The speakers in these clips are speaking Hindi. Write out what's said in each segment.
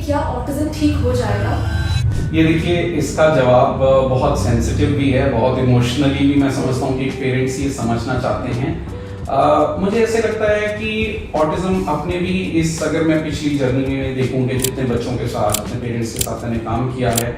क्या ऑटिज्म ठीक हो जाएगा? ये देखिए, इसका जवाब बहुत सेंसिटिव भी है, बहुत इमोशनली भी मैं समझता हूँ कि पेरेंट्स ये समझना चाहते हैं। मुझे ऐसे लगता है कि ऑटिज्म अपने भी इस, अगर मैं पिछली जर्नी में देखूँ कि जितने बच्चों के साथ, जितने पेरेंट्स के साथ मैंने काम किया है,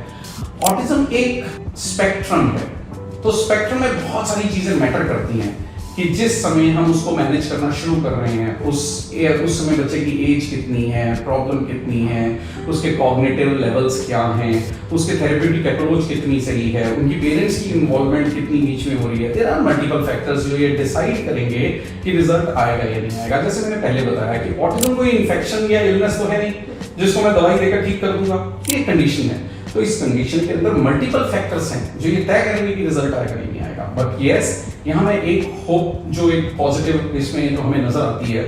ऑटिज्म एक स्पेक्ट्रम है। तो स्पेक्ट्रम में बहुत सारी चीज़ें मैटर करती हैं कि जिस समय हम उसको मैनेज करना शुरू कर रहे हैं, उस समय बच्चे की एज कितनी है, प्रॉब्लम कितनी है, उसके कॉग्निटिव लेवल्स क्या हैं, उसके थेरेप्यूटिक अप्रोच कितनी सही है, उनकी पेरेंट्स की इन्वॉल्वमेंट कितनी बीच में हो रही है। देयर आर मल्टीपल फैक्टर्स जो ये डिसाइड करेंगे कि रिजल्ट आएगा या नहीं आएगा। जैसे मैंने पहले बताया कि ऑटिज्म कोई इन्फेक्शन या इलनेस तो है नहीं जिसको मैं दवाई देकर ठीक कर दूंगा, ये कंडीशन है। तो इस कंडीशन के अंदर मल्टीपल फैक्टर्स हैं जो ये तय करेंगे कि रिजल्ट आएगा या नहीं आएगा। बट यस, यहाँ में एक होप, जो एक पॉजिटिव इसमें जो हमें नजर आती है,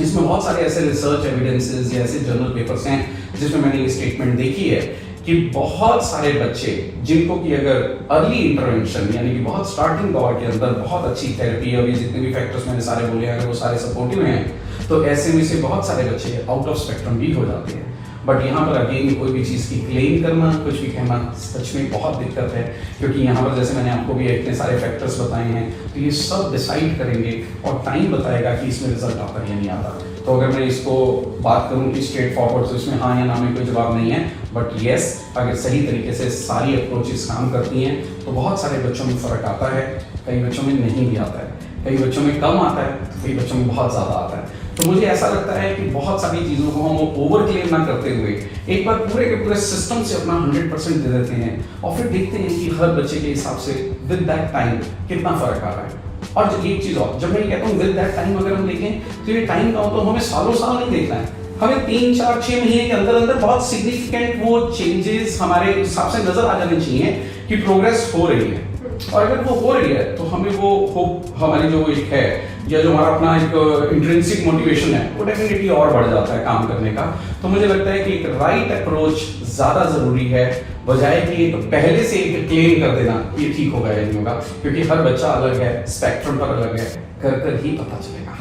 इसमें बहुत सारे ऐसे रिसर्च एविडेंसेस या ऐसे जर्नल पेपर्स हैं जिसमें मैंने ये स्टेटमेंट देखी है कि बहुत सारे बच्चे जिनको कि अगर अर्ली इंटरवेंशन यानी कि बहुत स्टार्टिंग दौर के अंदर बहुत अच्छी थेरेपी, और ये जितने भी फैक्टर्स मैंने सारे बोले अगर वो सारे सपोर्टिव हैं, तो ऐसे में से बहुत सारे बच्चे आउट ऑफ स्पेक्ट्रम भी हो जाते हैं। बट यहाँ पर अगेन कोई भी चीज़ की क्लेम करना, कुछ भी कहना सच में बहुत दिक्कत है, क्योंकि यहाँ पर जैसे मैंने आपको भी इतने सारे फैक्टर्स बताए हैं, तो ये सब डिसाइड करेंगे और टाइम बताएगा कि इसमें रिजल्ट आता है या नहीं आता। तो अगर मैं इसको बात करूँ कि स्ट्रेट फॉरवर्ड, तो इसमें हाँ या ना में कोई जवाब नहीं है। बट येस, अगर सही तरीके से सारी अप्रोचेस काम करती हैं तो बहुत सारे बच्चों में फ़र्क आता है, कई बच्चों में नहीं भी आता है, कई बच्चों में कम आता है, कई बच्चों में बहुत ज़्यादा आता है। तो मुझे ऐसा लगता है कि बहुत सारी चीज़ों को हम ओवर क्लेम ना करते हुए एक बार पूरे के पूरे सिस्टम से अपना 100% दे देते हैं और फिर देखते हैं कि हर बच्चे के हिसाब से विद दैट टाइम कितना फ़र्क आ रहा है। और एक चीज़ और, जब मैं ये कहता हूँ विद दैट टाइम, अगर हम देखें तो ये टाइम का तो हमें सालों साल नहीं देखना है, हमें 3, 4, 6 महीने के अंदर अंदर बहुत सिग्निफिकेंट वो चेंजेस हमारे हिसाब से नजर आ जाने चाहिए कि प्रोग्रेस हो रही है। और अगर वो हो रही है तो हमें वो होप, हमारी जो एक है या जो हमारा अपना एक इंट्रिंसिक मोटिवेशन है, वो डेफिनेटली और बढ़ जाता है काम करने का। तो मुझे लगता है कि एक राइट अप्रोच ज़्यादा ज़रूरी है, बजाय कि एक पहले से एक क्लेम कर देना ये ठीक होगा या नहीं होगा, क्योंकि हर बच्चा अलग है, स्पेक्ट्रम पर अलग है, कर ही पता चलेगा।